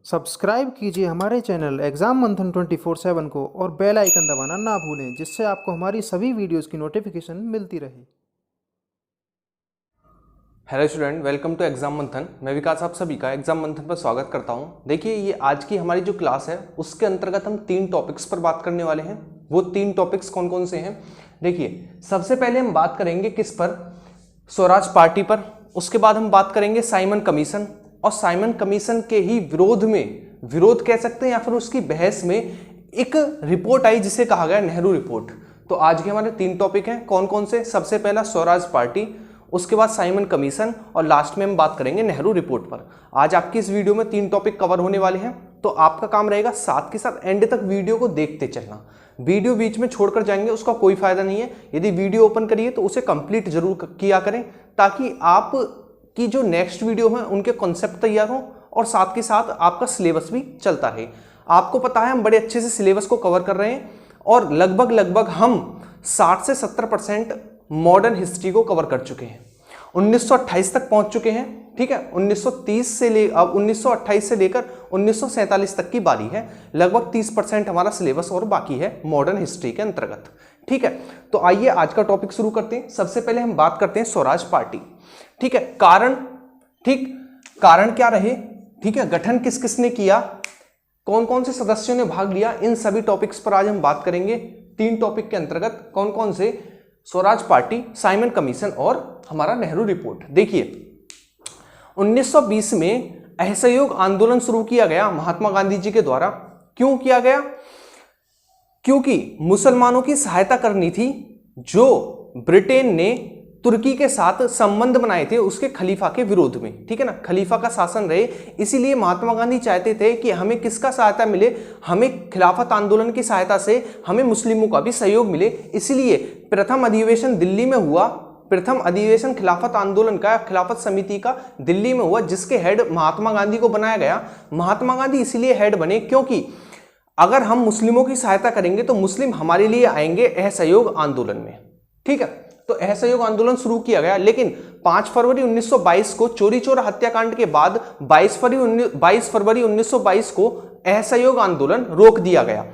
Subscribe कीजिए हमारे channel exam मंथन 24/7 को और बेल आइकन दबाना ना भूलें, जिससे आपको हमारी सभी वीडियोस की नोटिफिकेशन मिलती रहे। Hello student, welcome to exam Manthan. मैं विकास आप सभी का एग्जाम मंथन पर स्वागत करता हूं। देखिए, ये आज की हमारी जो क्लास है उसके अंतर्गत हम 3 टॉपिक्स पर बात करने वाले हैं। वो 3 टॉपिक्स कौन कौन से हैं? देखिए, सबसे पहले हम बात करेंगे किस पर? स्वराज पार्टी पर। उसके बाद हम बात करेंगे साइमन कमीशन, और साइमन कमीशन के ही विरोध में, विरोध कह सकते हैं या फिर उसकी बहस में एक रिपोर्ट आई जिसे कहा गया नेहरू रिपोर्ट। तो आज के हमारे 3 टॉपिक हैं। कौन कौन से? सबसे पहला स्वराज पार्टी, उसके बाद साइमन कमीशन, और लास्ट में हम बात करेंगे नेहरू रिपोर्ट पर। आज आपकी इस वीडियो में 3 टॉपिक कवर होने वाले हैं, तो आपका काम रहेगा साथ के साथ एंड तक वीडियो को देखते चलना। वीडियो बीच में छोड़कर जाएंगे उसका कोई फायदा नहीं है। यदि वीडियो ओपन करिए तो उसे कंप्लीट जरूर किया करें, ताकि आप की जो नेक्स्ट वीडियो है उनके कॉन्सेप्ट तैयार हो और साथ के साथ आपका सिलेबस भी चलता रहे। आपको पता है हम बड़े अच्छे से सिलेबस को कवर कर रहे हैं और लगभग हम 60 से 70% मॉडर्न हिस्ट्री को कवर कर चुके हैं। 1928 तक पहुंच चुके हैं। ठीक है, 1928 से लेकर 1947 तक की बारी है। लगभग 30% हमारा सिलेबस और बाकी है मॉडर्न हिस्ट्री के अंतर्गत। ठीक है, तो आइए आज का टॉपिक शुरू करते हैं। सबसे पहले हम बात करते हैं स्वराज पार्टी। ठीक है, कारण, ठीक, कारण क्या रहे? ठीक है, गठन किस किसने किया, कौन कौन से सदस्यों ने भाग लिया, इन सभी टॉपिक्स पर आज हम बात करेंगे। 3 टॉपिक के अंतर्गत कौन कौन से? स्वराज पार्टी, साइमन कमीशन और हमारा नेहरू रिपोर्ट। देखिए, 1920 में असहयोग आंदोलन शुरू किया गया महात्मा गांधी जी के द्वारा। क्यों किया गया? क्योंकि मुसलमानों की सहायता करनी थी। जो ब्रिटेन ने तुर्की के साथ संबंध बनाए थे उसके खलीफा के विरोध में, ठीक है ना, खलीफा का शासन रहे, इसीलिए महात्मा गांधी चाहते थे कि हमें किसका सहायता मिले, हमें खिलाफत आंदोलन की सहायता से हमें मुस्लिमों का भी सहयोग मिले। इसलिए प्रथम अधिवेशन दिल्ली में हुआ। प्रथम अधिवेशन खिलाफत आंदोलन का, खिलाफत समिति का दिल्ली में हुआ, जिसके हेड महात्मा गांधी को बनाया गया। महात्मा गांधी इसलिए हेड बने क्योंकि अगर हम मुस्लिमों की सहायता करेंगे तो मुस्लिम हमारे लिए आएंगे असहयोग आंदोलन में। ठीक है, तो असहयोग आंदोलन शुरू किया गया। लेकिन 5 फरवरी 1922 को चोरी चोरा हत्याकांड के बाद 22 फरवरी 1922 को असहयोग आंदोलन रोक दिया गया।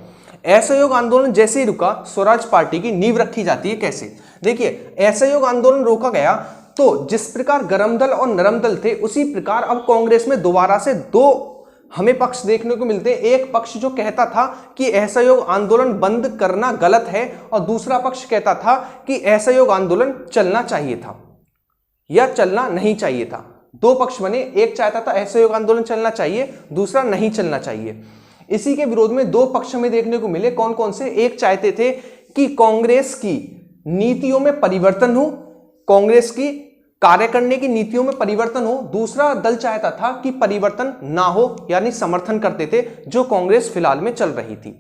असहयोग आंदोलन जैसे ही रुका, स्वराज पार्टी की नींव रखी जाती है। कैसे? देखिए, असहयोग आंदोलन रोका गया तो जिस प्रकार गरम दल और नरम दल थे, उसी प्रकार अब कांग्रेस में दोबारा से 2 हमें पक्ष देखने को मिलते हैं। एक पक्ष जो कहता था कि असहयोग आंदोलन बंद करना गलत है, और दूसरा पक्ष कहता था कि असहयोग आंदोलन चलना चाहिए था या चलना नहीं चाहिए था। 2 पक्ष बने। एक चाहता था असहयोग आंदोलन चलना चाहिए, दूसरा नहीं चलना चाहिए। इसी के विरोध में 2 पक्ष हमें देखने को मिले। कौन कौन से? एक चाहते थे कि कांग्रेस की नीतियों में परिवर्तन हो, कांग्रेस की कार्य करने की नीतियों में परिवर्तन हो। दूसरा दल चाहता था कि परिवर्तन ना हो, यानी समर्थन करते थे जो कांग्रेस फिलहाल में चल रही थी।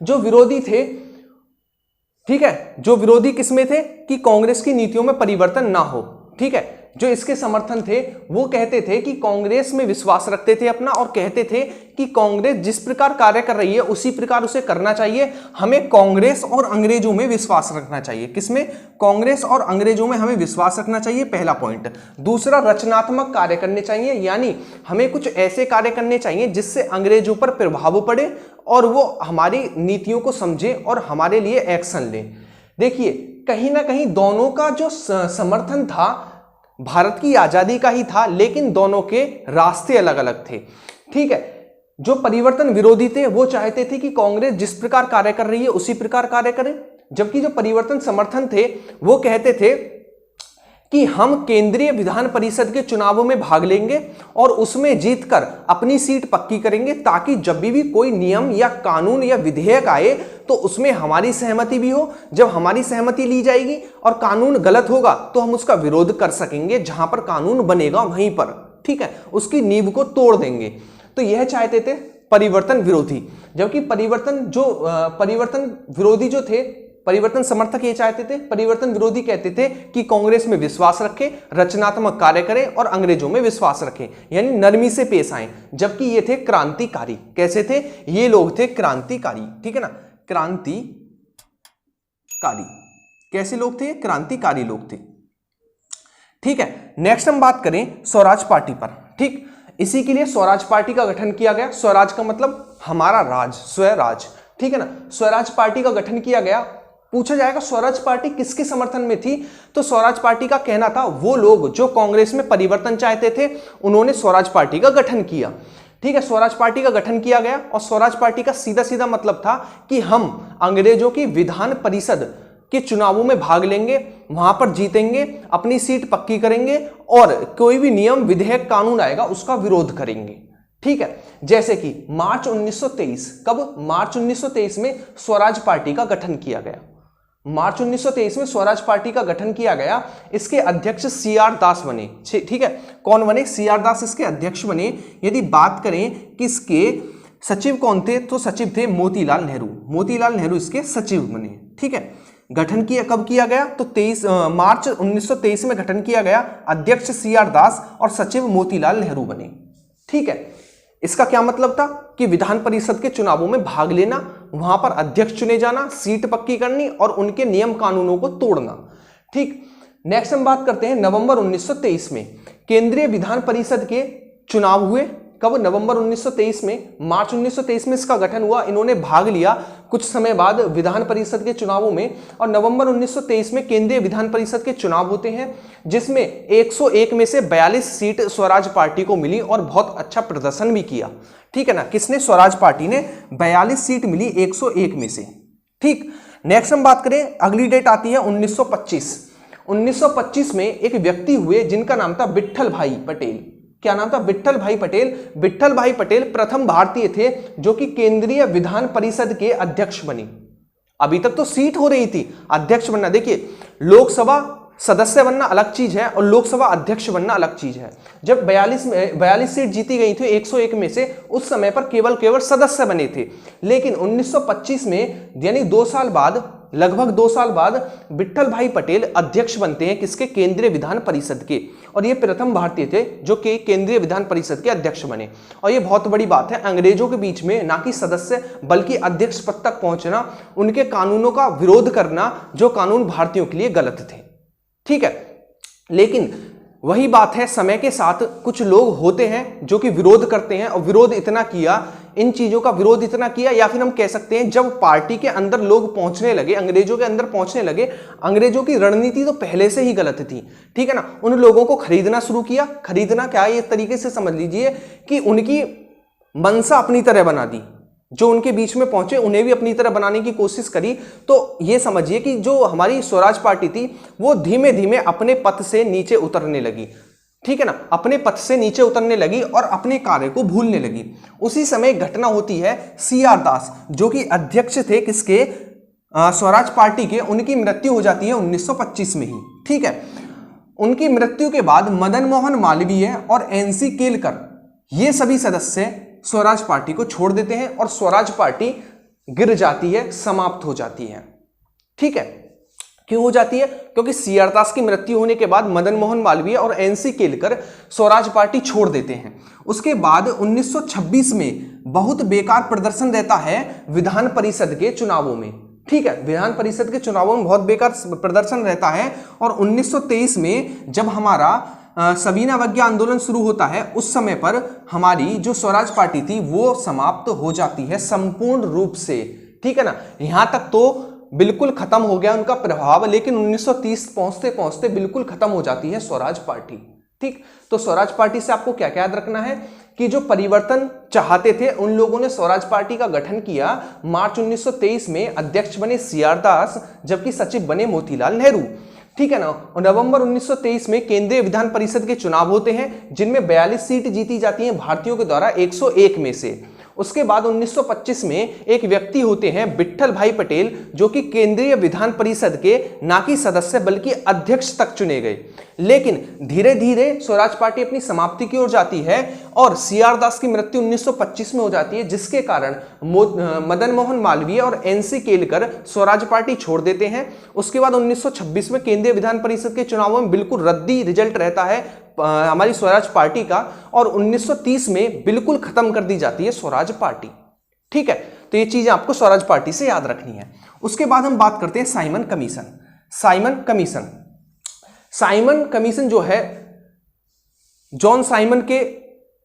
जो विरोधी थे, ठीक है, जो विरोधी किसमें थे? कि कांग्रेस की नीतियों में परिवर्तन ना हो। ठीक है, जो इसके समर्थन थे वो कहते थे कि कांग्रेस में विश्वास रखते थे अपना, और कहते थे कि कांग्रेस जिस प्रकार कार्य कर रही है उसी प्रकार उसे करना चाहिए। हमें कांग्रेस और अंग्रेजों में विश्वास रखना चाहिए। किसमें? कांग्रेस और अंग्रेजों में हमें विश्वास रखना चाहिए, पहला पॉइंट। दूसरा, रचनात्मक कार्य करने चाहिए, यानी हमें कुछ ऐसे कार्य करने चाहिए जिससे अंग्रेजों पर प्रभाव पड़े और वो हमारी नीतियों को समझे और हमारे लिए एक्शन ले। देखिए, कहीं ना कहीं दोनों का जो समर्थन था भारत की आजादी का ही था, लेकिन दोनों के रास्ते अलग अलग थे। ठीक है, जो परिवर्तन विरोधी थे वो चाहते थे कि कांग्रेस जिस प्रकार कार्य कर रही है उसी प्रकार कार्य करे, जबकि जो परिवर्तन समर्थन थे वो कहते थे कि हम केंद्रीय विधान परिषद के चुनावों में भाग लेंगे और उसमें जीतकर अपनी सीट पक्की करेंगे, ताकि जब भी कोई नियम या कानून या विधेयक आए तो उसमें हमारी सहमति भी हो। जब हमारी सहमति ली जाएगी और कानून गलत होगा तो हम उसका विरोध कर सकेंगे, जहां पर कानून बनेगा वहीं पर, ठीक है, उसकी नींव को तोड़ देंगे। तो यह चाहते थे परिवर्तन विरोधी। जबकि परिवर्तन विरोधी जो थे, परिवर्तन समर्थक ये चाहते थे, परिवर्तन विरोधी कहते थे कि कांग्रेस में विश्वास रखें, रचनात्मक कार्य करें और अंग्रेजों में विश्वास रखें, यानी नरमी से पेश आए। जबकि ये थे क्रांतिकारी। कैसे थे? ये लोग थे क्रांतिकारी। ठीक है ना, क्रांतिकारी। कैसे लोग थे? क्रांतिकारी लोग थे। ठीक है, नेक्स्ट हम बात करें स्वराज पार्टी पर। ठीक, इसी के लिए स्वराज पार्टी का गठन किया गया। स्वराज का मतलब हमारा राज, स्वराज, ठीक है ना। स्वराज पार्टी का गठन किया गया। पूछा जाएगा स्वराज पार्टी किसके समर्थन में थी, तो स्वराज पार्टी का कहना था वो लोग जो कांग्रेस में परिवर्तन चाहते थे उन्होंने स्वराज पार्टी का गठन किया, ठीक है। स्वराज पार्टी का गठन किया गया और स्वराज पार्टी का सीधा सीधा मतलब था कि हम अंग्रेजों की विधान परिषद के चुनावों में भाग लेंगे, वहां पर जीतेंगे, अपनी सीट पक्की करेंगे और कोई भी नियम, विधेयक, कानून आएगा उसका विरोध करेंगे, ठीक है। जैसे कि मार्च 1923, कब, मार्च 1923 में स्वराज पार्टी का गठन किया गया। मार्च 1923 में स्वराज पार्टी का गठन किया गया। इसके अध्यक्ष सीआर दास बने, ठीक है। कौन बने, सीआर दास इसके अध्यक्ष बने। यदि बात करें कि इसके सचिव कौन थे, तो सचिव थे मोतीलाल नेहरू। मोतीलाल नेहरू इसके सचिव बने, ठीक है। गठन किया कब किया गया, तो 23 मार्च 1923 में गठन किया गया। अध्यक्ष सीआर दास और सचिव मोतीलाल नेहरू बने, ठीक है। इसका क्या मतलब था कि विधान परिषद के चुनावों में भाग लेना, वहां पर अध्यक्ष चुने जाना, सीट पक्की करनी और उनके नियम कानूनों को तोड़ना, ठीक। नेक्स्ट हम बात करते हैं नवंबर 1923 में केंद्रीय विधान परिषद के चुनाव हुए। कब, नवंबर 1923 में। मार्च 1923 में इसका गठन हुआ। इन्होंने भाग लिया कुछ समय बाद विधान परिषद के चुनावों में और नवंबर 1923 में केंद्रीय विधान परिषद के चुनाव होते हैं, जिसमें 101 में से 42 सीट स्वराज पार्टी को मिली और बहुत अच्छा प्रदर्शन भी किया, ठीक है ना। किसने, स्वराज पार्टी ने 42 सीट मिली 101 में से, ठीक। नेक्स्ट हम बात करें, अगली डेट आती है 1925। 1925 में एक व्यक्ति हुए जिनका नाम था विट्ठल भाई पटेल। क्या नाम था, विट्ठल भाई पटेल। विट्ठल भाई पटेल प्रथम भारतीय थे जो कि केंद्रीय विधान परिषद के अध्यक्ष बने। अभी तक तो सीट हो रही थी, अध्यक्ष बनना, देखिए लोकसभा सदस्य बनना अलग चीज है और लोकसभा अध्यक्ष बनना अलग चीज है। जब 42 सीट जीती गई थी 101 में से, उस समय पर केवल सदस्य बने थे। लेकिन 1925 में यानी 2 साल बाद, लगभग 2 साल बाद विट्ठल भाई पटेल अध्यक्ष बनते हैं किसके, केंद्रीय विधान परिषद के। और ये प्रथम भारतीय थे जो कि केंद्रीय विधान परिषद के अध्यक्ष बने। और ये बहुत बड़ी बात है, अंग्रेजों के बीच में ना कि सदस्य बल्कि अध्यक्ष पद तक पहुंचना, उनके कानूनों का विरोध करना जो कानून भारतीयों के लिए गलत थे, ठीक है। लेकिन वही बात है, समय के साथ कुछ लोग होते हैं जो कि विरोध करते हैं और विरोध इतना किया, इन चीजों का विरोध इतना किया, या फिर हम कह सकते हैं जब पार्टी के अंदर लोग पहुंचने लगे, अंग्रेजों के अंदर पहुंचने लगे, अंग्रेजों की रणनीति तो पहले से ही गलत थी, ठीक है ना। उन लोगों को खरीदना शुरू किया। खरीदना क्या है, इस तरीके से समझ लीजिए कि उनकी मनसा अपनी तरह बना दी। जो उनके बीच में पहुंचे उन्हें भी अपनी तरह बनाने की कोशिश करी। तो ये समझिए कि जो हमारी स्वराज पार्टी थी वो धीमे धीमे अपने पथ से नीचे उतरने लगी, ठीक है ना, अपने पथ से नीचे उतरने लगी और अपने कार्य को भूलने लगी। उसी समय घटना होती है सीआर दास जो कि अध्यक्ष थे किसके, स्वराज पार्टी के। उनकी मृत्यु हो जाती है 1925 में ही, ठीक है। उनकी मृत्यु के बाद मदन मोहन मालवीय और एनसी केलकर ये सभी सदस्य स्वराज पार्टी को छोड़ देते हैं और स्वराज पार्टी गिर जाती है, समाप्त हो जाती है, ठीक है। क्यों हो जाती है, क्योंकि सीआर दास की मृत्यु होने के बाद मदन मोहन मालवीय और एनसी केलकर स्वराज पार्टी छोड़ देते हैं। उसके बाद 1926 में बहुत बेकार प्रदर्शन रहता है विधान परिषद के चुनावों में, ठीक है। विधान परिषद के चुनावों में बहुत बेकार प्रदर्शन रहता है और 1923 में जब हमारा सविनय अवज्ञा आंदोलन शुरू होता है, उस समय पर हमारी जो स्वराज पार्टी थी वो समाप्त हो जाती है संपूर्ण रूप से, ठीक है ना। यहां तक तो बिल्कुल खत्म हो गया उनका प्रभाव, लेकिन 1930 पहुंचते पहुंचते बिल्कुल खत्म हो जाती है स्वराज पार्टी, ठीक। तो स्वराज पार्टी से आपको क्या क्या याद रखना है कि जो परिवर्तन चाहते थे उन लोगों ने स्वराज पार्टी का गठन किया। मार्च 1923 में अध्यक्ष बने सीआर दास जबकि सचिव बने मोतीलाल नेहरू, ठीक है ना। और नवंबर 1923 में केंद्रीय विधान परिषद के चुनाव होते हैं जिनमें 42 सीट जीती जाती हैं भारतीयों के द्वारा 101 में से। उसके बाद 1925 में एक व्यक्ति होते हैं विट्ठल भाई पटेल जो कि केंद्रीय विधान परिषद के ना कि सदस्य बल्कि अध्यक्ष तक चुने गए। लेकिन धीरे धीरे स्वराज पार्टी अपनी समाप्ति की ओर जाती है और सीआर दास की मृत्यु 1925 में हो जाती है, जिसके कारण मदन मोहन मालवीय और एनसी केलकर स्वराज पार्टी छोड़ देते हैं। उसके बाद 1926 में केंद्रीय विधान परिषद के चुनावों में बिल्कुल रद्दी रिजल्ट रहता है हमारी स्वराज पार्टी का और 1930 में बिल्कुल खत्म कर दी जाती है स्वराज पार्टी, ठीक है। तो ये चीजें आपको स्वराज पार्टी से याद रखनी है। उसके बाद हम बात करते हैं साइमन कमीशन। साइमन कमीशन जो है जॉन साइमन के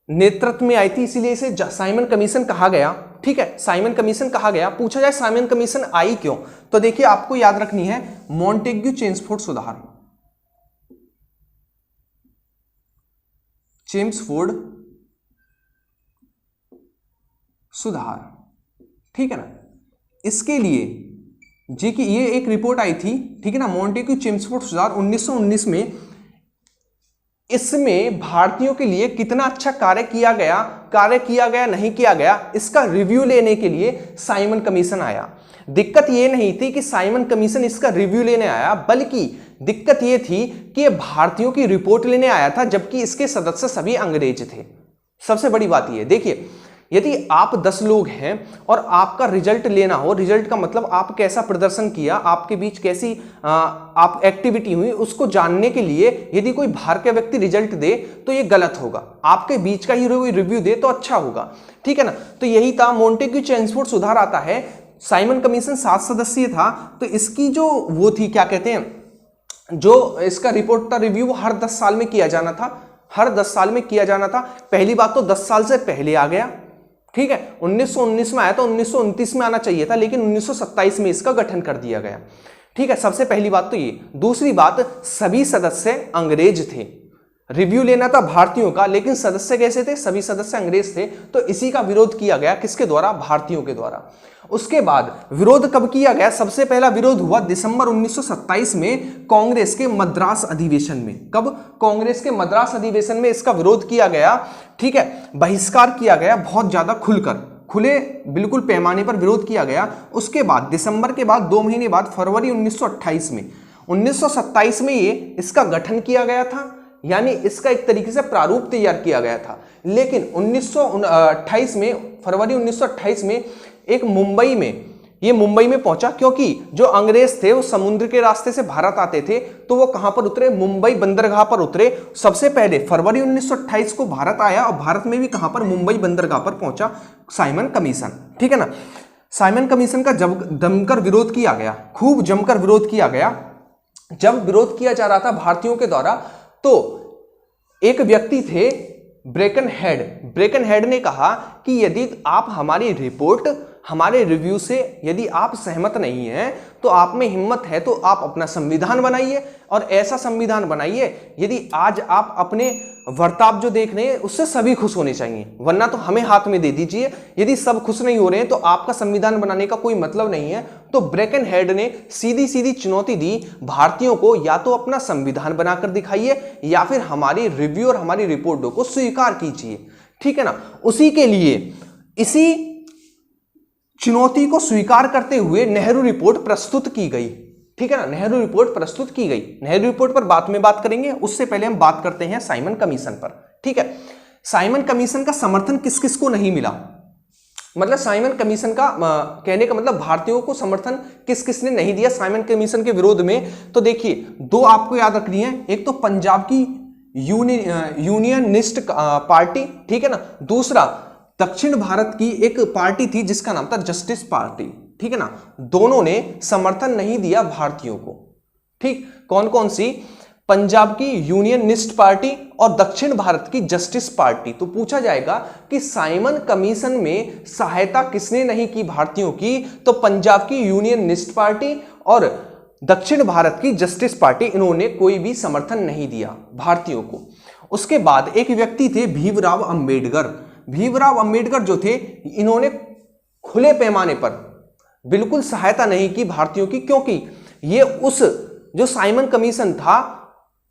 नेतृत्व में आई थी, इसीलिए इसे साइमन कमीशन कहा गया। ठीक है, साइमन कमीशन कहा गया। पूछा जाए साइमन कमीशन आई क्यों, तो देखिए आपको याद रखनी है मॉन्टेग्यू चेम्सफोर्ड सुधार, चेम्सफोर्ड सुधार, ठीक है ना। इसके लिए जी कि ये एक रिपोर्ट आई थी, ठीक है ना, मॉन्टेग्यू चेम्सफोर्ड सुधार 1919 में। इसमें भारतीयों के लिए कितना अच्छा कार्य किया गया नहीं किया गया, इसका रिव्यू लेने के लिए साइमन कमीशन आया। दिक्कत ये नहीं थी कि साइमन कमीशन इसका रिव्यू लेने आया, बल्कि दिक्कत ये थी कि ये भारतीयों की रिपोर्ट लेने आया था, जबकि इसके सदस्य सभी अंग्रेज थे। सबसे बड़ी बात ये देखिए, यदि आप 10 लोग हैं और आपका रिजल्ट लेना हो, रिजल्ट का मतलब आप कैसा प्रदर्शन किया, आपके बीच कैसी आप एक्टिविटी हुई, उसको जानने के लिए यदि कोई बाहर का व्यक्ति रिजल्ट दे तो ये गलत होगा। आपके बीच का ही रिव्यू दे तो अच्छा होगा, ठीक है ना। तो यही था मॉन्टेग्यू चेम्सफोर्ड सुधार आता है। साइमन कमीशन 7 सदस्यीय था, तो इसकी जो वो थी, क्या कहते हैं, जो इसका रिपोर्ट था रिव्यू, वो हर 10 साल में किया जाना था, हर 10 साल में किया जाना था। पहली बात तो 10 साल से पहले आ गया, ठीक है, 1919 में आया तो 1929 में आना चाहिए था, लेकिन 1927 में इसका गठन कर दिया गया, ठीक है। सबसे पहली बात तो ये। दूसरी बात, सभी सदस्य अंग्रेज थे, रिव्यू लेना था भारतीयों का, लेकिन सदस्य कैसे थे, सभी सदस्य अंग्रेज थे, तो इसी का विरोध किया गया, किसके द्वारा, भारतीयों के द्वारा। उसके बाद विरोध कब किया गया, सबसे पहला विरोध हुआ दिसंबर 1927 में कांग्रेस के मद्रास अधिवेशन में। कब, कांग्रेस के मद्रास अधिवेशन में इसका विरोध किया गया, ठीक है, बहिष्कार किया गया, बहुत ज्यादा खुले बिल्कुल पैमाने पर विरोध किया गया। उसके बाद दिसंबर के बाद 2 महीने बाद फरवरी 1928 में, 1927 में ये इसका गठन किया गया था, यानी इसका एक तरीके से प्रारूप तैयार किया गया था। लेकिन 1928 में, फरवरी 1928 में एक मुंबई में पहुंचा, क्योंकि जो अंग्रेज थे वो समुद्र के रास्ते से भारत आते थे, तो वो कहां पर उतरे, मुंबई बंदरगाह पर उतरे। सबसे पहले फरवरी 1928 को भारत आया, और भारत में भी कहां पर, मुंबई बंदरगाह पर पहुंचा साइमन कमीशन, ठीक है ना। साइमन कमीशन का जब जमकर विरोध किया गया, खूब जमकर विरोध किया गया। जब विरोध किया जा रहा था भारतीयों के द्वारा, तो एक व्यक्ति थे ब्रेकन हेड ने कहा कि यदि आप हमारी रिपोर्ट, हमारे रिव्यू से यदि आप सहमत नहीं हैं, तो आप में हिम्मत है तो आप अपना संविधान बनाइए, और ऐसा संविधान बनाइए यदि आज आप अपने वर्ताव जो देख रहे हैं उससे सभी खुश होने चाहिए, वरना तो हमें हाथ में दे दीजिए। यदि सब खुश नहीं हो रहे हैं तो आपका संविधान बनाने का कोई मतलब नहीं है। तो ब्रेकन हेड ने सीधी सीधी चुनौती दी भारतीयों को, या तो अपना संविधान बनाकर दिखाइए, या फिर हमारी रिव्यू और हमारी रिपोर्टों को स्वीकार कीजिए, ठीक है ना। उसी के लिए, इसी चुनौती को स्वीकार करते हुए नेहरू रिपोर्ट प्रस्तुत की गई, ठीक है ना, नेहरू रिपोर्ट प्रस्तुत की गई। नेहरू रिपोर्ट पर बाद में बात करेंगे, उससे पहले हम बात करते हैं साइमन कमीशन पर, ठीक है। साइमन कमीशन का समर्थन किस किस को नहीं मिला, मतलब साइमन कमीशन का कहने का मतलब भारतीयों को समर्थन किस किस ने नहीं दिया साइमन कमीशन के विरोध में। तो देखिए, 2 आपको याद रखनी है, एक तो पंजाब की यूनियनिस्ट पार्टी, ठीक है ना, दूसरा दक्षिण भारत की एक पार्टी थी जिसका नाम था जस्टिस पार्टी, ठीक है ना। दोनों ने समर्थन नहीं दिया भारतीयों को, ठीक। कौन कौन सी, पंजाब की यूनियनिस्ट पार्टी और दक्षिण भारत की जस्टिस पार्टी। तो पूछा जाएगा कि साइमन कमीशन में सहायता किसने नहीं की भारतीयों की, तो पंजाब की यूनियनिस्ट पार्टी और दक्षिण भारत की जस्टिस पार्टी, इन्होंने कोई भी समर्थन नहीं दिया भारतीयों को। उसके बाद एक व्यक्ति थे भीमराव अंबेडकर। भीमराव अंबेडकर जो थे, इन्होंने खुले पैमाने पर बिल्कुल सहायता नहीं की भारतीयों की, क्योंकि ये उस जो साइमन कमीशन था,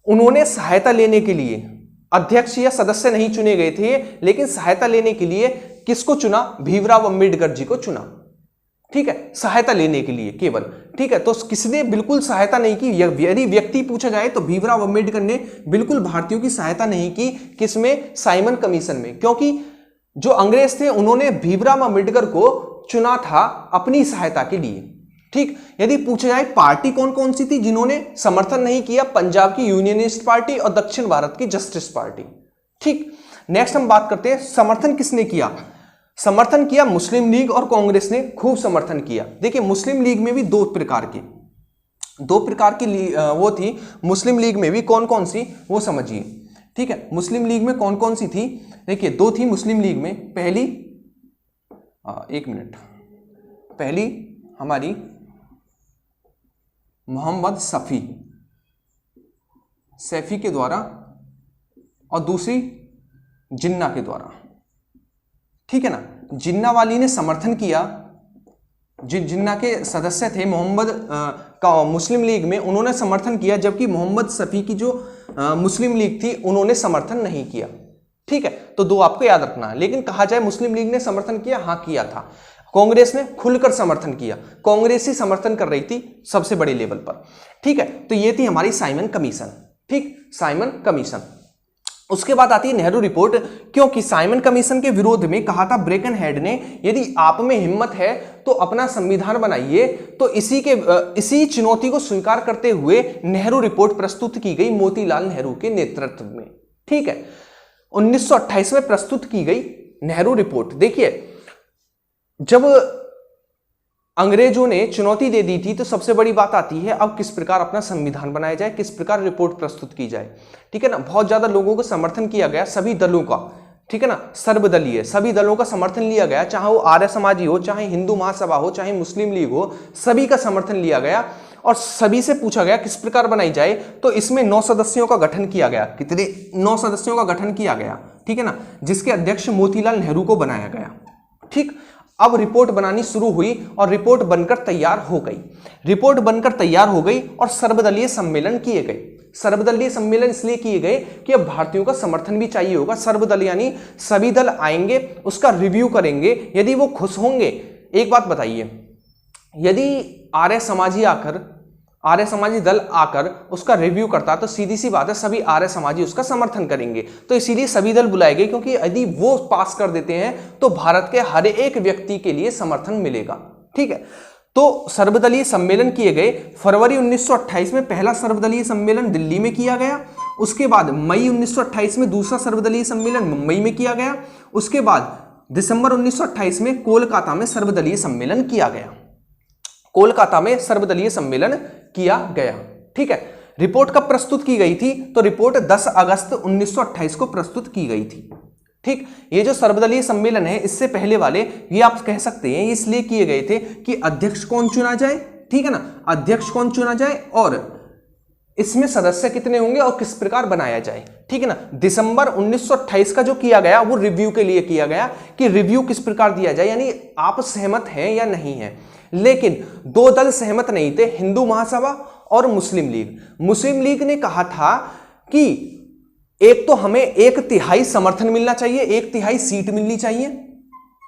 उन्होंने सहायता लेने के लिए अध्यक्ष या सदस्य नहीं चुने गए थे, लेकिन सहायता लेने के लिए किसको चुना, भीमराव अंबेडकर जी को चुना, ठीक है, सहायता लेने के लिए केवल, ठीक है। तो किसने बिल्कुल सहायता नहीं की, यदि व्यक्ति पूछा जाए तो भीमराव अंबेडकर ने बिल्कुल भारतीयों की सहायता नहीं की, किसमें, साइमन कमीशन में, क्योंकि जो अंग्रेज थे उन्होंने भीमराव अंबेडकर को चुना था अपनी सहायता के लिए, ठीक। यदि पूछा जाए पार्टी कौन कौन सी थी जिन्होंने समर्थन नहीं किया, पंजाब की यूनियनिस्ट पार्टी और दक्षिण भारत की जस्टिस पार्टी, ठीक। नेक्स्ट हम बात करते हैं समर्थन किसने किया। समर्थन किया मुस्लिम लीग और कांग्रेस ने खूब समर्थन किया। देखिए, मुस्लिम लीग में भी दो प्रकार की वो थी। मुस्लिम लीग में भी कौन कौन सी, वो समझिए। ठीक है, मुस्लिम लीग में कौन कौन सी थी? देखिए, दो थी मुस्लिम लीग में। पहली, एक मिनट, पहली हमारी मोहम्मद सैफी के द्वारा और दूसरी जिन्ना के द्वारा। ठीक है ना, जिन्ना वाली ने समर्थन किया, जिन्ना के सदस्य थे मोहम्मद का मुस्लिम लीग में, उन्होंने समर्थन किया, जबकि मोहम्मद सफी की जो मुस्लिम लीग थी उन्होंने समर्थन नहीं किया। ठीक है, तो दो आपको याद रखना है। लेकिन कहा जाए मुस्लिम लीग ने समर्थन किया, हाँ किया था। कांग्रेस ने खुलकर समर्थन किया, कांग्रेस ही समर्थन कर रही थी सबसे बड़े लेवल पर। ठीक है, तो ये थी हमारी साइमन कमीशन। ठीक, साइमन कमीशन। उसके बाद आती है नेहरू रिपोर्ट, क्योंकि साइमन कमीशन के विरोध में कहा था ब्रेकन हेड ने, यदि आप में हिम्मत है तो अपना संविधान बनाइए। तो इसी चुनौती को स्वीकार करते हुए नेहरू रिपोर्ट प्रस्तुत की गई मोतीलाल नेहरू के नेतृत्व में। ठीक है, 1928 में प्रस्तुत की गई नेहरू रिपोर्ट। देखिए, जब अंग्रेजों ने चुनौती दे दी थी तो सबसे बड़ी बात आती है अब किस प्रकार अपना संविधान बनाया जाए, किस प्रकार रिपोर्ट प्रस्तुत की जाए। ठीक है ना, बहुत ज्यादा लोगों को समर्थन किया गया, सभी दलों का। ठीक है ना, सर्वदलीय सभी दलों का समर्थन लिया गया, चाहे वो आर्य समाजी हो, चाहे हिंदू महासभा हो, चाहे मुस्लिम लीग हो, सभी का समर्थन लिया गया और सभी से पूछा गया किस प्रकार बनाई जाए। तो इसमें 9 सदस्यों का गठन किया गया। कितने? 9 सदस्यों का गठन किया गया। ठीक है ना, जिसके अध्यक्ष मोतीलाल नेहरू को बनाया गया। ठीक, अब रिपोर्ट बनानी शुरू हुई और रिपोर्ट बनकर तैयार हो गई। रिपोर्ट बनकर तैयार हो गई और सर्वदलीय सम्मेलन किए गए। सर्वदलीय सम्मेलन इसलिए किए गए कि अब भारतीयों का समर्थन भी चाहिए होगा। सर्वदलीय यानी सभी दल आएंगे, उसका रिव्यू करेंगे, यदि वो खुश होंगे। एक बात बताइए, यदि आर्य समाजी दल आकर उसका रिव्यू करता तो सीधी सी बात है सभी आर्य समाजी उसका समर्थन करेंगे। तो इसीलिए सभी दल बुलाए गए, क्योंकि यदि वो पास कर देते हैं तो भारत के हर एक व्यक्ति के लिए समर्थन मिलेगा। ठीक है, तो सर्वदलीय सम्मेलन किए गए। फरवरी 1928 में पहला सर्वदलीय सम्मेलन दिल्ली में किया गया। उसके बाद मई 1928 में दूसरा सर्वदलीय सम्मेलन मुंबई में किया गया। उसके बाद दिसंबर 1928 में कोलकाता में सर्वदलीय सम्मेलन किया गया। कोलकाता में सर्वदलीय सम्मेलन किया गया। ठीक है, रिपोर्ट कब प्रस्तुत की गई थी? तो रिपोर्ट 10 अगस्त 1928 को प्रस्तुत की गई थी। ठीक, ये जो सर्वदलीय सम्मेलन है, इससे पहले वाले ये आप कह सकते हैं इसलिए किए गए थे कि अध्यक्ष कौन चुना जाए। ठीक है ना, अध्यक्ष कौन चुना जाए और इसमें सदस्य कितने होंगे और किस प्रकार बनाया जाए। ठीक है ना, दिसंबर 1928 का जो किया गया वो रिव्यू के लिए किया गया कि रिव्यू किस प्रकार दिया जाए, यानी आप सहमत हैं या नहीं है। लेकिन दो दल सहमत नहीं थे, हिंदू महासभा और मुस्लिम लीग। मुस्लिम लीग ने कहा था कि एक तो हमें 1/3 समर्थन मिलना चाहिए, 1/3 सीट मिलनी चाहिए।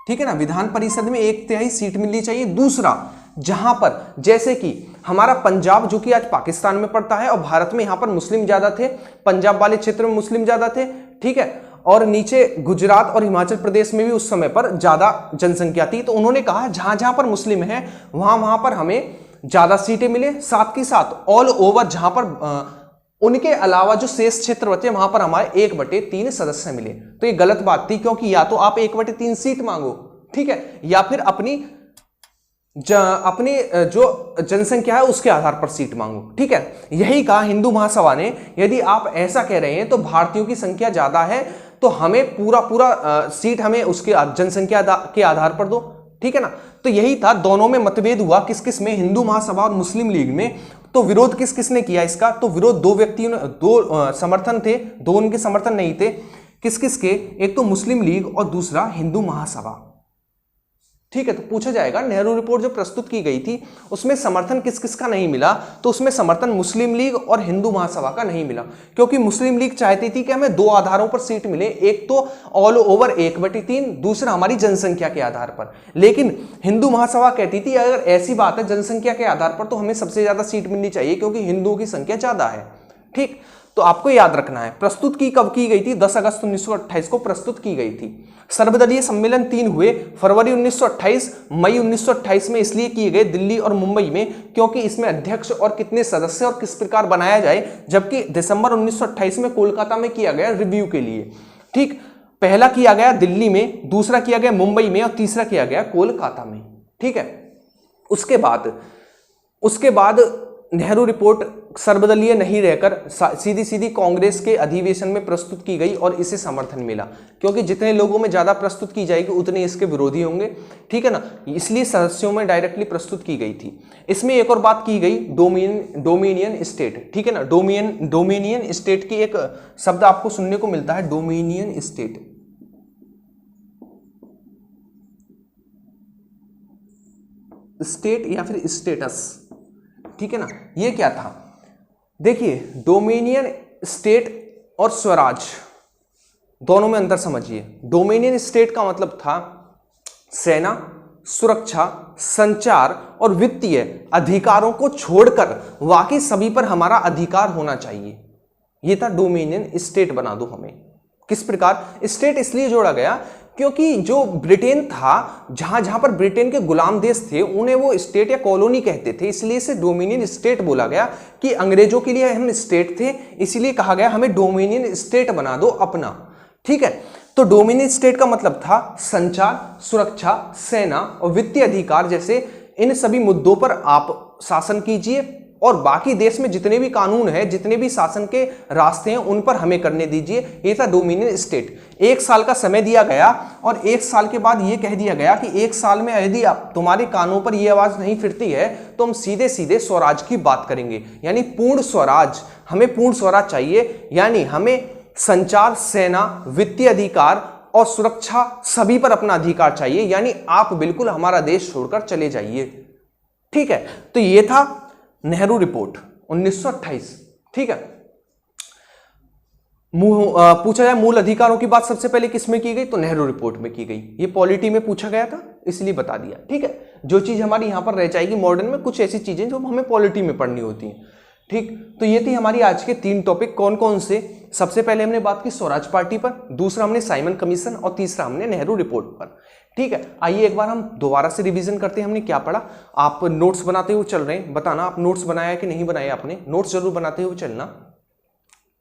ठीक है ना, विधान परिषद में 1/3 सीट मिलनी चाहिए। दूसरा, जहां पर जैसे कि हमारा पंजाब जो कि आज पाकिस्तान में पड़ता है और भारत में यहां पर मुस्लिम ज्यादा थे, पंजाब वाले क्षेत्र में मुस्लिम ज्यादा थे। ठीक है, और नीचे गुजरात और हिमाचल प्रदेश में भी उस समय पर ज्यादा जनसंख्या थी। तो उन्होंने कहा जहां जहां पर मुस्लिम है वहां पर हमें ज्यादा सीटें मिले, साथ ही साथ ऑल ओवर जहां पर उनके अलावा जो शेष क्षेत्र बचे वहां पर हमारे 1/3 सदस्य मिले। तो ये गलत बात थी, क्योंकि या तो आप 1/3 सीट मांगो, ठीक है, या फिर अपनी जो जनसंख्या है उसके आधार पर सीट मांगो। ठीक है, यही कहा हिंदू महासभा ने, यदि आप ऐसा कह रहे हैं तो भारतीयों की संख्या ज्यादा है तो हमें पूरा सीट हमें उसके जनसंख्या के आधार पर दो। ठीक है ना, तो यही था। दोनों में मतभेद हुआ, किस किस में, हिंदू महासभा और मुस्लिम लीग में। तो विरोध किस किस ने किया इसका? तो विरोध दो व्यक्तियों ने, दो समर्थन थे, दो उनके समर्थन नहीं थे। किस किस के? एक तो मुस्लिम लीग और दूसरा हिंदू महासभा। ठीक है, तो पूछा जाएगा नेहरू रिपोर्ट जो प्रस्तुत की गई थी उसमें समर्थन किस किस का नहीं मिला? तो उसमें समर्थन मुस्लिम लीग और हिंदू महासभा का नहीं मिला, क्योंकि मुस्लिम लीग चाहती थी कि हमें 2 आधारों पर सीट मिले, एक तो ऑल ओवर 1/3, दूसरा हमारी जनसंख्या के आधार पर। लेकिन हिंदू महासभा कहती थी अगर ऐसी बात है जनसंख्या के आधार पर तो हमें सबसे ज्यादा सीट मिलनी चाहिए, क्योंकि हिंदुओं की संख्या ज्यादा है। ठीक, तो आपको याद रखना है प्रस्तुत की कब की गई थी? 10 अगस्त 1928 को प्रस्तुत की गई थी। सर्वदलीय सम्मेलन 3 हुए, फरवरी 1928, मई 1928 में इसलिए किए गए दिल्ली और मुंबई में क्योंकि इसमें अध्यक्ष और कितने सदस्य और किस प्रकार बनाया जाए, जबकि दिसंबर 1928 में कोलकाता में किया गया रिव्यू के लिए। ठीक, पहला किया गया दिल्ली में, दूसरा किया गया मुंबई में और तीसरा किया गया कोलकाता में। ठीक है, उसके बाद नेहरू रिपोर्ट सर्वदलीय नहीं रहकर सीधी सीधी कांग्रेस के अधिवेशन में प्रस्तुत की गई और इसे समर्थन मिला, क्योंकि जितने लोगों में ज्यादा प्रस्तुत की जाएगी उतने इसके विरोधी होंगे, ठीक है ना, इसलिए सदस्यों में डायरेक्टली प्रस्तुत की गई थी। इसमें एक और बात की गई, डोमिनियन स्टेट, ठीक है ना, डोमिनियन स्टेट की एक शब्द आपको सुनने को मिलता है, डोमिनियन स्टेट। स्टेट या फिर स्टेटस, ठीक है ना, ये क्या था? देखिए, डोमिनियन स्टेट और स्वराज दोनों में अंतर समझिए। डोमिनियन स्टेट का मतलब था सेना, सुरक्षा, संचार और वित्तीय अधिकारों को छोड़कर बाकी सभी पर हमारा अधिकार होना चाहिए। ये था डोमिनियन स्टेट बना दो हमें। किस प्रकार? स्टेट इसलिए जोड़ा गया क्योंकि जो ब्रिटेन था, जहां जहां पर ब्रिटेन के गुलाम देश थे उन्हें वो स्टेट या कॉलोनी कहते थे, इसलिए इसे डोमिनियन स्टेट बोला गया कि अंग्रेजों के लिए हम स्टेट थे, इसीलिए कहा गया हमें डोमिनियन स्टेट बना दो अपना, ठीक है। तो डोमिनियन स्टेट का मतलब था संचार, सुरक्षा, सेना और वित्तीय अधिकार जैसे इन सभी मुद्दों पर आप शासन कीजिए और बाकी देश में जितने भी कानून है, जितने भी शासन के रास्ते हैं उन पर हमें करने दीजिए। ये था डोमिनियन स्टेट। 1 साल का समय दिया गया और 1 साल के बाद ये कह दिया गया कि 1 साल में यदि तुम्हारे कानों पर ये आवाज नहीं फिरती है तो हम सीधे सीधे स्वराज की बात करेंगे, यानी पूर्ण स्वराज। हमें पूर्ण स्वराज चाहिए, यानी हमें संचार, सेना, वित्तीय अधिकार और सुरक्षा सभी पर अपना अधिकार चाहिए, यानी आप बिल्कुल हमारा देश छोड़कर चले जाइए, ठीक है। तो ये था नेहरू रिपोर्ट 1928, ठीक है। पूछा जाए मूल अधिकारों की बात सबसे पहले किसमें की गई, तो नेहरू रिपोर्ट में की गई। ये पॉलिटी में पूछा गया था इसलिए बता दिया, ठीक है। जो चीज हमारी यहां पर रह जाएगी मॉडर्न में, कुछ ऐसी चीजें जो हमें पॉलिटी में पढ़नी होती हैं, ठीक। तो ये थी हमारी आज के 3 टॉपिक। कौन कौन से? सबसे पहले हमने बात की स्वराज पार्टी पर, दूसरा हमने साइमन कमीशन और तीसरा हमने नेहरू रिपोर्ट पर, ठीक है। आइए एक बार हम दोबारा से रिवीजन करते हैं हमने क्या पढ़ा। आप नोट्स बनाते हुए चल रहे हैं, बताना आप नोट्स बनाया कि नहीं बनाया आपने। नोट्स जरूर बनाते हुए चलना,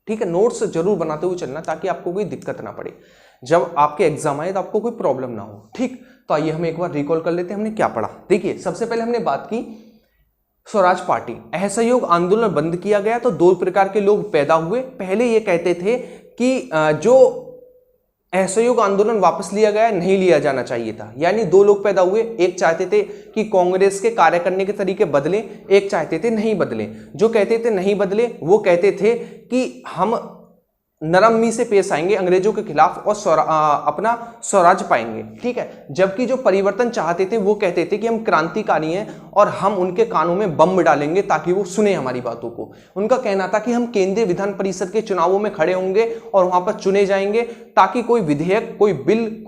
ठीक है, नोट्स जरूर बनाते हुए चलना ताकि आपको कोई दिक्कत ना पड़े, जब आपके एग्जाम आए तो आपको कोई प्रॉब्लम ना हो, ठीक। तो आइए हम एक बार रिकॉल कर लेते हैं हमने क्या पढ़ा। देखिए, सबसे पहले हमने बात की स्वराज पार्टी, असहयोग आंदोलन बंद किया गया तो 2 प्रकार के लोग पैदा हुए। पहले ये कहते थे कि जो असहयोग आंदोलन वापस लिया गया, नहीं लिया जाना चाहिए था, यानी 2 लोग पैदा हुए। एक चाहते थे कि कांग्रेस के कार्य करने के तरीके बदलें, एक चाहते थे नहीं बदलें। जो कहते थे नहीं बदले वो कहते थे कि हम नरमी से पेश आएंगे अंग्रेजों के खिलाफ और अपना स्वराज पाएंगे, ठीक है। जबकि जो परिवर्तन चाहते थे वो कहते थे कि हम क्रांतिकारी हैं और हम उनके कानों में बम डालेंगे ताकि वो सुने हमारी बातों को। उनका कहना था कि हम केंद्रीय विधान परिषद के चुनावों में खड़े होंगे और वहां पर चुने जाएंगे ताकि कोई विधेयक, कोई बिल,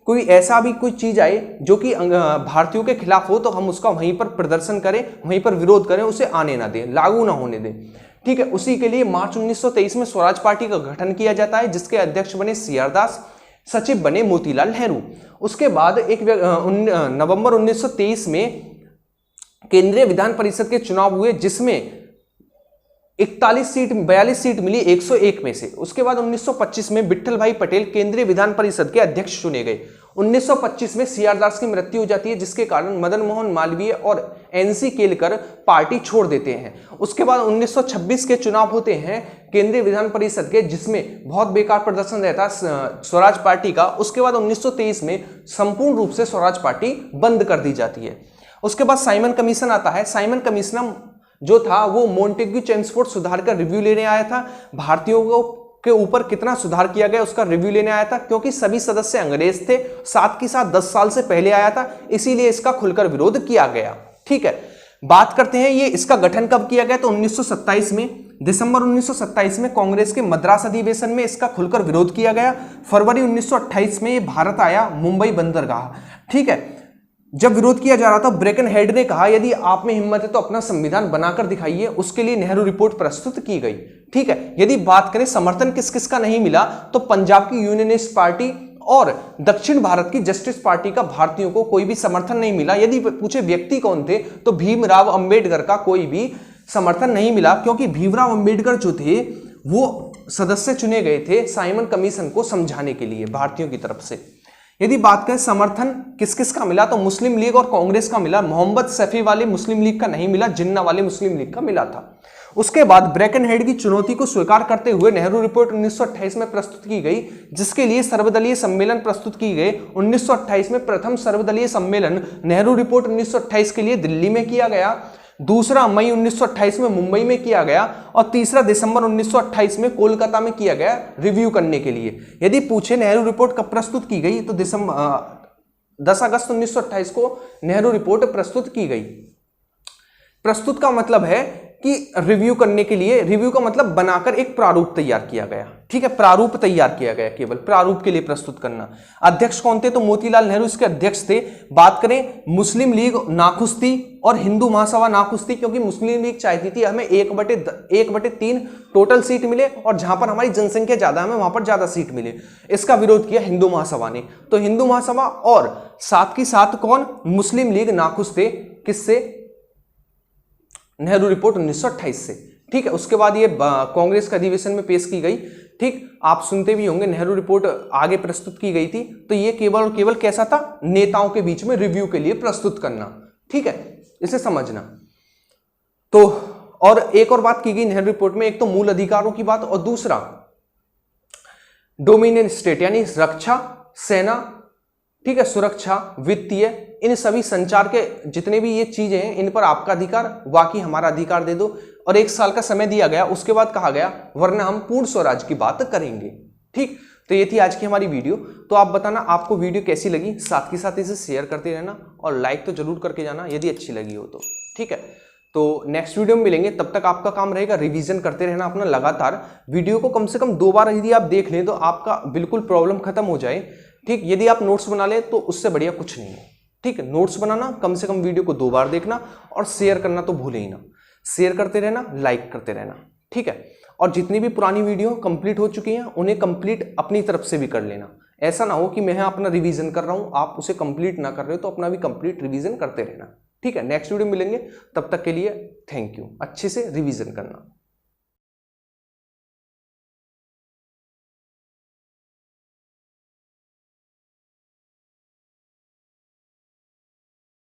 कोई ऐसा भी कोई चीज आए जो कि भारतीयों के खिलाफ हो तो हम उसका वहीं पर प्रदर्शन करें, वहीं पर विरोध करें, उसे आने ना दें, लागू ना होने दें, ठीक है। उसी के लिए मार्च 1923 में स्वराज पार्टी का गठन किया जाता है, जिसके अध्यक्ष बने CR दास, सचिव बने मोतीलाल नेहरू। उसके बाद नवंबर 1923 में केंद्रीय विधान परिषद के चुनाव हुए, जिसमें 42 सीट मिली 101 में से। उसके बाद 1925 में विट्ठल भाई पटेल केंद्रीय विधान परिषद के अध्यक्ष चुने गए। 1925 में CR दास की मृत्यु हो जाती है, जिसके कारण मदन मोहन मालवीय और NC केलकर पार्टी छोड़ देते हैं। उसके बाद 1926 के चुनाव होते हैं केंद्रीय विधान परिषद के, जिसमें बहुत बेकार प्रदर्शन रहता है स्वराज पार्टी का। उसके बाद 1923 में संपूर्ण रूप से स्वराज पार्टी बंद कर दी जाती है। उसके बाद साइमन कमीशन आता है। साइमन कमीशन जो था वो मोंटेग्यू चेम्सफोर्ड सुधार का रिव्यू लेने आया था, भारतीयों के ऊपर कितना सुधार किया गया उसका रिव्यू लेने आया था, क्योंकि सभी सदस्य अंग्रेज थे, साथ के साथ 10 साल से पहले आया था, इसीलिए इसका खुलकर विरोध किया गया, ठीक है। बात करते हैं ये इसका गठन कब किया गया, तो 1927 में, दिसंबर 1927 में कांग्रेस के मद्रास अधिवेशन में इसका खुलकर विरोध किया गया। फरवरी 1928 में ये भारत आया, मुंबई बंदरगाह, ठीक है। जब विरोध किया जा रहा था, ब्रेकन हेड ने कहा यदि आप में हिम्मत है तो अपना संविधान बनाकर दिखाइए। उसके लिए नेहरू रिपोर्ट प्रस्तुत की गई, ठीक है। यदि बात करें समर्थन किस किस का नहीं मिला, तो पंजाब की यूनियनिस्ट पार्टी और दक्षिण भारत की जस्टिस पार्टी का भारतीयों को कोई भी समर्थन नहीं मिला। यदि पूछे व्यक्ति कौन थे, तो भीमराव अंबेडकर का कोई भी समर्थन नहीं मिला, क्योंकि भीमराव अंबेडकर जो थे वो सदस्य चुने गए थे साइमन कमीशन को समझाने के लिए भारतीयों की तरफ से। यदि बात करें समर्थन किस किस का मिला, तो मुस्लिम लीग और कांग्रेस का मिला, मोहम्मद सैफी वाले मुस्लिम लीग का नहीं मिला, जिन्ना वाले मुस्लिम लीग का मिला था। उसके बाद ब्रेकनहेड की चुनौती को स्वीकार करते हुए नेहरू रिपोर्ट 1928 में प्रस्तुत की गई, जिसके लिए सर्वदलीय सम्मेलन प्रस्तुत की गए। 1928 में प्रथम सर्वदलीय सम्मेलन नेहरू रिपोर्ट 1928 के लिए दिल्ली में किया गया, दूसरा मई 1928 में मुंबई में किया गया और तीसरा दिसंबर 1928 में कोलकाता में किया गया रिव्यू करने के लिए। यदि पूछे नेहरू रिपोर्ट कब प्रस्तुत की गई, तो 10 अगस्त 1928 को नेहरू रिपोर्ट प्रस्तुत की गई। प्रस्तुत का मतलब है कि रिव्यू करने के लिए, रिव्यू का मतलब बनाकर एक प्रारूप तैयार किया गया, ठीक है, प्रारूप तैयार किया गया, केवल प्रारूप के लिए प्रस्तुत करना। अध्यक्ष कौन थे, तो मोतीलाल नेहरू इसके अध्यक्ष थे। बात करें मुस्लिम लीग नाखुश थी और हिंदू महासभा नाखुश थी, क्योंकि मुस्लिम लीग चाहती थी हमें 1/3 टोटल सीट मिले और जहां पर हमारी जनसंख्या ज्यादा हमें वहां पर ज्यादा सीट मिले। इसका विरोध किया हिंदू महासभा ने। तो हिंदू महासभा और साथ की साथ कौन, मुस्लिम लीग नाखुश थे, किससे, नेहरू रिपोर्ट 1928 से, ठीक है। उसके बाद ये कांग्रेस के अधिवेशन में पेश की गई, ठीक, आप सुनते भी होंगे नेहरू रिपोर्ट आगे प्रस्तुत की गई थी। तो ये केवल और केवल कैसा था, नेताओं के बीच में रिव्यू के लिए प्रस्तुत करना, ठीक है, इसे समझना। तो और एक और बात की गई नेहरू रिपोर्ट में, एक तो मूल अधिकारों की बात और दूसरा डोमिनियन स्टेट यानी रक्षा, सेना, ठीक है, सुरक्षा, वित्तीय, इन सभी संचार के जितने भी ये चीजें हैं, इन पर आपका अधिकार, बाकी हमारा अधिकार दे दो। और 1 साल का समय दिया गया, उसके बाद कहा गया वरना हम पूर्ण स्वराज की बात करेंगे, ठीक। तो ये थी आज की हमारी वीडियो। तो आप बताना आपको वीडियो कैसी लगी, साथ ही साथ इसे शेयर करते रहना और लाइक तो जरूर करके जाना यदि अच्छी लगी हो तो, ठीक है। तो नेक्स्ट वीडियो में मिलेंगे, तब तक आपका काम रहेगा रिवीजन करते रहना अपना लगातार। वीडियो को कम से कम 2 बार यदि आप देख लें तो आपका बिल्कुल प्रॉब्लम खत्म हो जाए, ठीक। यदि आप नोट्स बना ले तो उससे बढ़िया कुछ नहीं है, ठीक है। नोट्स बनाना, कम से कम वीडियो को 2 बार देखना और शेयर करना तो भूले ही ना, शेयर करते रहना, लाइक करते रहना, ठीक है। और जितनी भी पुरानी वीडियो कंप्लीट हो चुकी हैं उन्हें कंप्लीट अपनी तरफ से भी कर लेना। ऐसा ना हो कि मैं अपना रिवीजन कर रहा हूं, आप उसे कंप्लीट ना कर रहे हो, तो अपना भी कंप्लीट रिवीजन करते रहना, ठीक है। नेक्स्ट वीडियो मिलेंगे, तब तक के लिए थैंक यू। अच्छे से रिवीजन करना।